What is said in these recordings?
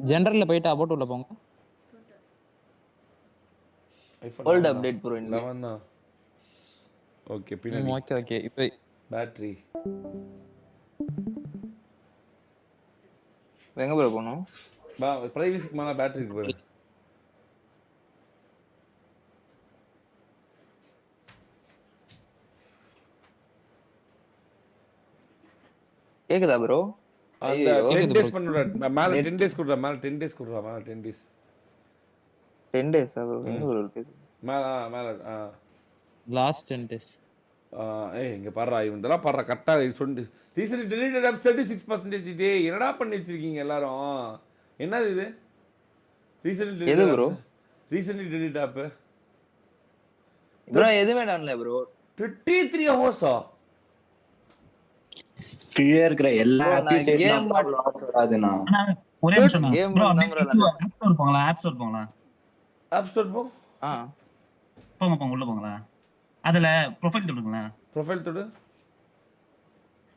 ஜெனரல்ல போயிட்டு அபவுட் உள்ள போங்க. Volt update bro. 11 தான். ஓகே பின்னாடி. ஓகே. இப்போ பேட்டரி எங்க ப்ரோ போணும்? பிரைவசிக்கு மேல பேட்டரி இருக்கு பாரு. கேக்குதா ப்ரோ? அந்த 10 டேஸ் பண்ணுடா. மேல 10 டேஸ் குடுறா. மேல 10 டேஸ் குடுறா. மேல 10 டேஸ். 10 days bro. எங்க ப்ரோ இருக்கு? மேல லாஸ்ட் 10 டேஸ். ஏய் இங்க பாருடா இவந்தெல்லாம் பாருடா கரெக்டா சொல்லு. ரீசன்ட்லி டெலீட்டட் ஆப் 36% டேய் என்னடா பண்ணி வச்சிருக்கீங்க எல்லாரும்? என்னது இது? ரீசன்ட்லி எது bro? Recently deleted app bro எதுமே பண்ணல ப்ரோ. 33 ஹவர்ஸா? கீழே இருக்கிற எல்லா அப்ளிகேஷனும் லாஸ் வராதுனா. ஒரே நிமிஷம் ப்ரோ. ஆப் ஸ்டோர் போங்களா? ஆப் ஸ்டோர் போங்களா? ஆப் ஸ்டோர் போ. போங்க உள்ள போங்களா. அதுல ப்ரொஃபைல் தொடுங்களா. ப்ரொஃபைல் தொடு.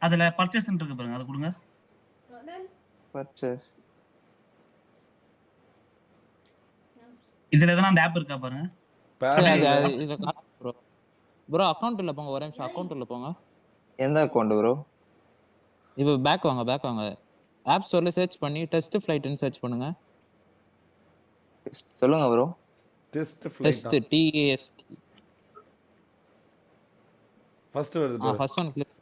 அதுல பர்ச்சேஸ் இருக்கு பாருங்க. அத கொடுங்க. பர்ச்சேஸ். இதுல எதனா அந்த ஆப் இருக்கா பாருங்க. இது ப்ரோ. ப்ரோ அக்கவுண்ட் உள்ள போங்க. ஒரே நிமிஷம் அக்கவுண்ட் உள்ள போங்க. எந்த அக்கவுண்ட் ப்ரோ? இப்போ பேக் வாங்க. ஆப் ஸ்டோர்ல சர்ச் பண்ணி டெஸ்ட் ஃளைட்னு சர்ச் பண்ணுங்க. சொல்லுங்க bro. TestFlight. Test TAS. First வருது பாரு. First one click.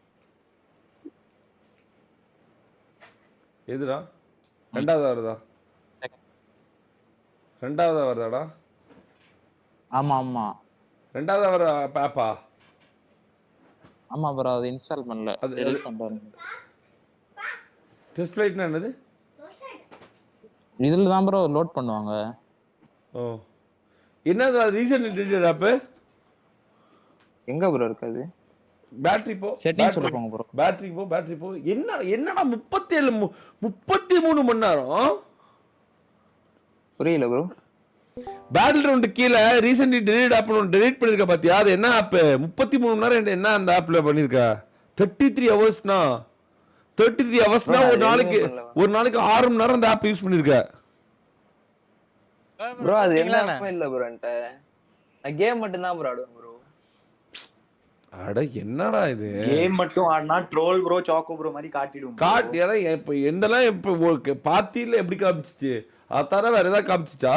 எதுடா? ரெண்டாவதா வருதா? ரெண்டாவதா வருதாடா? ஆமா. ரெண்டாவதா வர ஆப்பா? ஆமா ப்ரோ அது இன்ஸ்டால் பண்ணல. அது டெலீட் பண்றாங்க. டெஸ்ட் ஃளைட்னா என்னது? இதுல தான் ப்ரோ லோட் பண்ணுவாங்க. ஓ. என்னது ரீசன்ட்லி டெலீட்டட் ஆப்? எங்க ப்ரோ இருக்கு அது? பேட்டரி போ. செட்டிங்ஸ் உள்ள போங்க ப்ரோ. பேட்டரி போ. என்னடா 33 மணி நேரம்? புரியல ப்ரோ. பேட்டில் ரவுண்ட் கீழ ரீசன்ட்லி டெலீட் ஆப் டெலீட் பண்ணிருக்க பாத்தியா? அது என்ன ஆப்? 33 மணி நேரம் என்ன அந்த ஆப்ல பண்ணிருக்க? 33 ஹவர்ஸ்னா 33 ஹவர்ஸ்னா ஒரு நாளைக்கு 6 மணி நேரம் அந்த ஆப் யூஸ் பண்ணிருக்க. ப்ரோ அது என்ன ஆப் இல்ல ப்ரோ என்கிட்ட. நான் கேம் மட்டும் தான் ப்ரோ ஆடுவேன் ப்ரோ. அட என்னடா இது? கேம் மட்டும் ஆடுனா ட்ரோல் ப்ரோ சாக்கோ ப்ரோ மாதிரி காட்டிடும். காட்டியற இப்ப எந்தெல்லாம் இப்ப பாத்தியில எப்படி காமிச்சிச்சு? அதானே வேற ஏதாவது காமிச்சிச்சா?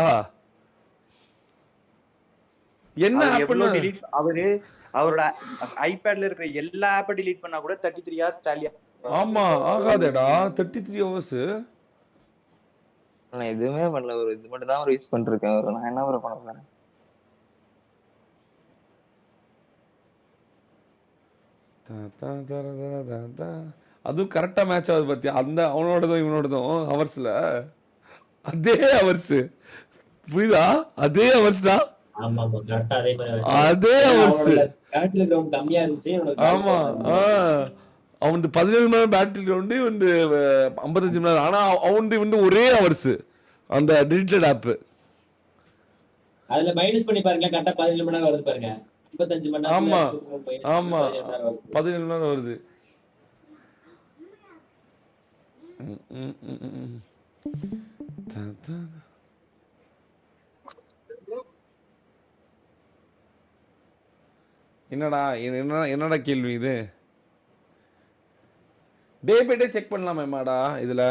என்ன ஆப்னா அவரோட ஐபேட்ல இருக்கிற எல்லா ஆப்பை delete பண்ணா கூட 33 ஹவர்ஸ் டாலி. ஆமா ஆகாதேடா 33 ஹவர்ஸ். நான் எதுவுமே பண்ணல ப்ரோ. இது மட்டும் தான் யூஸ் பண்ணிருக்கேன் ப்ரோ. நான் என்ன ப்ரோ பண்ண போறேன்? அதுவும் கரெக்டா மேட்ச் ஆகுது பாத்தியா? அந்த அவனோடதும் இவனோடதும் ஹவர்ஸ்ல அதே ஹவர்ஸ். புரியுதா? அதே ஹவர்ஸ்டா. ஆமா கரெக்ட்டா அதே மாதிரி. அதே ஹவர்ஸ். பேட்டரி கிரவுண்ட் கம்மியா இருந்துச்சு. ஆமா. அவன் 17 மணி நேரம் பேட்டரி கிரவுண்ட் வந்து 55 மணி நேரம். ஆனா அவன் வந்து ஒரே ஹவர்ஸ் அந்த டிஜிட்டல் ஆப். அதுல மைனஸ் பண்ணி பாருங்க. கரெக்ட்டா 17 மணி நேரம் வருது பாருங்க. 55 மணி நேரம். ஆமா 17 மணி நேரம் வருது. என்னடா கேள்வி இது? டே பை டே செக் பண்ணலாமேடா இதுல.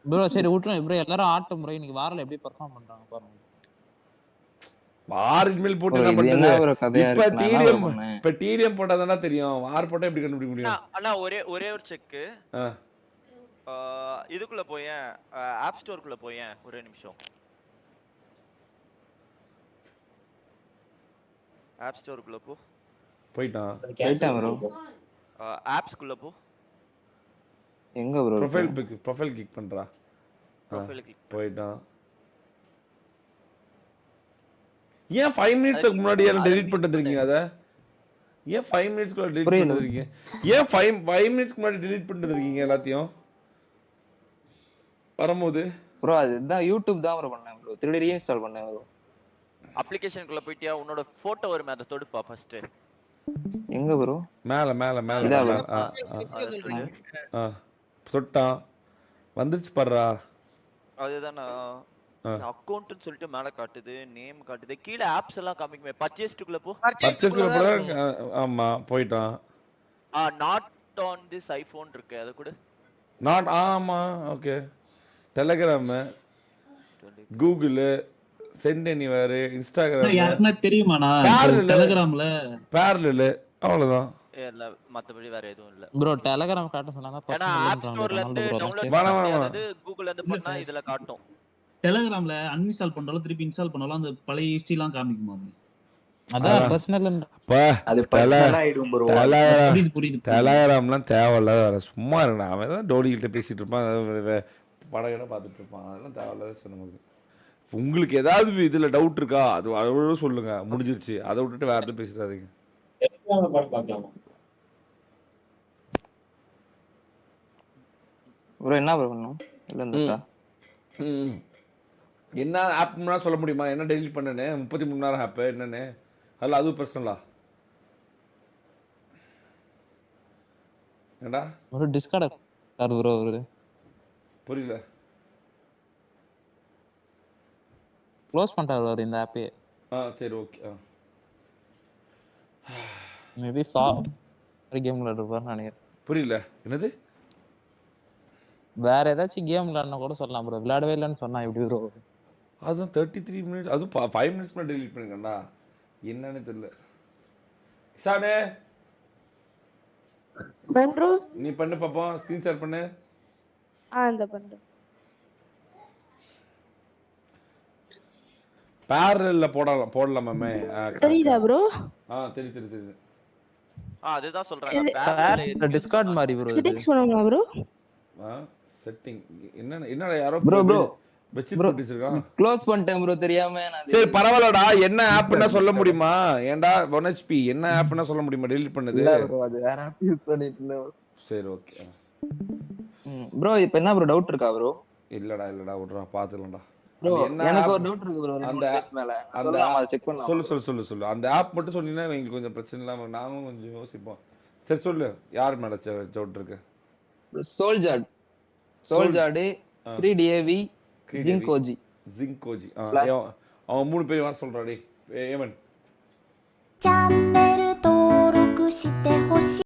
ப்ரோ சரி விட்டுறேன் ப்ரோ. எல்லாரும் ஆட்டம் ப்ரோ. இன்னைக்கு வாரல எப்படி பெர்ஃபார்ம் பண்றாங்க பாருங்க. வார் இனிமேல் போட்டு என்ன பண்றது? இப்ப டிடிஎம் போட்டாதானே தெரியும். வார் போட்டா எப்படி கண்டுபிடிக்க முடியும்? அண்ணா ஒரே ஒரு செக். இதுக்குள்ள போயேன். ஆப் ஸ்டோர்க்குள்ள போயேன். ஒரே நிமிஷம். ஆப் ஸ்டோர்க்குள்ள போ. போயிட்டான் ப்ரோ. ஆப்ஸ்க்குள்ள போ. எங்க ப்ரோ? ப்ரொஃபைல் கிளிக் பண்றா. ப்ரொஃபைல் கிளிக் போயிட்டான். ஏன் 5 மினிட்ஸ்க்கு முன்னாடி எல்லாம் டெலீட் பண்ணிட்டு இருக்கீங்க? அத ஏன் 5 மினிட்ஸ்க்குள்ள டெலீட் பண்ணிட்டு இருக்கீங்க? ஏன் 5 மினிட்ஸ்க்கு முன்னாடி டெலீட் பண்ணிட்டு இருக்கீங்க எல்லாத்தையும்? வரும்போது ப்ரோ அதுதான் யூடியூப் தான் ப்ரோ பண்ணேன் ப்ரோ. திருடி ரீஇன்ஸ்டால் பண்ணேன் ப்ரோ. அப்ளிகேஷனுக்குள்ள போய்ட்டியா? உன்னோட போட்டோ வரும் அத தொடுப்பா ஃபர்ஸ்ட். எங்க ப்ரோ? மேல தொட்டா வந்துருச்சு பாருடா. அதுதான் நான் அக்கவுண்ட்னு சொல்லிட்டு மேல காட்டுது, நேம் காட்டுது, கீழ ஆப்ஸ் எல்லாம் காமிக்குமே. பர்ச்சேஸ்டுக்குள்ள போ. பர்ச்சேஸ்ல போட ஆமா போய்ட்டான். நாட் ஆன் திஸ் ஐபோன் இருக்கு, அத கூட. நாட் ஆமா okay. Telegram, Google, Send Anywhere, Instagram யாருக்குன்னா தெரியுமாண்ணா டெலிகிராம்ல பேரலல் அவ்வளவுதான். இல்ல மத்தபடி வேற எதுவும் இல்ல ப்ரோ டெலிகிராம் காட்ட சொன்னா ஏன்னா ஆப் ஸ்டோர்ல இருந்து டவுன்லோட் பண்ணது கூகுள்ல இருந்து பண்ணா இதுல காட்டும். டெலிகிராம்ல அன்இன்ஸ்டால் பண்றாலும் திருப்பி இன்ஸ்டால் பண்ணாலும் அந்த பழைய ஹிஸ்டரி எல்லாம் காமிக்குமா? அதான் பர்சனல் அது பர்சனல் ஆயிடும் ப்ரோ. புரியுது. டெலிகிராம்லாம் தேவையில்லாத வேற. சும்மா இருக்கா அவன் தான் டோடிகிட்ட பேசிட்டு இருப்பான், படகட பார்த்துட்டு இருப்பான். அதெல்லாம் தேவையில்லாத சொன்னது. உங்களுக்கு ஏதாவது இதுல டவுட் இருக்கா அது அதோட சொல்லுங்க, முடிஞ்சிருச்சு. அதை விட்டுட்டு வேற எதுவும் பேசிடாதீங்க. ப்ரோ என்ன ப்ரோ பண்ணனும்? இல்ல வந்துட்டா என்ன ஆப்னா சொல்ல முடியுமா? என்ன டெலீட் பண்ணனே 33 மணி நேரம் ஆப் என்னன்னு? அல்ல அது பர்சனலா? என்னடா ஒரு டிஸ்கார்ட் சார் ப்ரோ ஒரு புரியல. க்ளோஸ் பண்ணிட்டாரு அவர் இந்த ஆப்பே. சரி ஓகே. மேபி ஃபார் கேம் விளையாடுறாரு நினைக்கிறேன். புரியல என்னது? வேற ஏதாச்சும் கேம் விளையாடனா கூட சொல்லலாம் ப்ரோ. விளையாடவே இல்லைன்னு சொன்னா எப்படி ப்ரோ? அதுதான் 33 மினிட்ஸ், அதுவும் 5 மினிட்ஸ் மேலே டெலீட் பண்ணிருக்கேன்டா. என்னன்னு தெரியல. இசானே நீ பண்ணு பாப்போம், ஸ்கிரீன் ஷேர் பண்ணு. இந்த பண்றேன். பேரல்ல போடலாமே. தெரியுதா ப்ரோ? தெரியுது. அதுதான் சொல்றேன். டிஸ்கார்ட் மாதிரி ப்ரோ. செட்டிங்ஸ் பண்ணனுமா ப்ரோ? செட்டிங் என்னடா யாரோ ப்ரோ வெச்சு போட்டுச்சிருக்கான். க்ளோஸ் பண்ணிட்டேன் ப்ரோ தெரியாம. சரி பரவாயில்லடா. என்ன ஆப்னா சொல்ல முடியுமா? ஏன்டா 1HP என்ன ஆப்னா சொல்ல முடியுமா டெலீட் பண்ணது? இல்ல ப்ரோ அது வேற ஆப் யூஸ் பண்ணிட்டு இருந்தேன். சரி ஓகே. ப்ரோ இப்போ என்ன ப்ரோ டவுட் இருக்கா ப்ரோ? இல்லடா விட்றா பாத்துக்கலாம்டா. ப்ரோ எனக்கு ஒரு டவுட் இருக்கு ப்ரோ. அந்த ஆப் மேல சொல்லலாமா? செக் பண்ணலாம். சொல்லு. அந்த ஆப் மட்டும் சொன்னீனா உங்களுக்கு கொஞ்சம் பிரச்சனை இல்லாம நாங்களும் கொஞ்சம் யோசிப்போம். சரி சொல்லு. யார் மேல டவுட் இருக்கு? சோல்ஜார்ட் 3DAV ஜிங்கோஜி அவன் 3 பேர் வர சொல்றாடி. ஏமன்チャンネル登録してほしい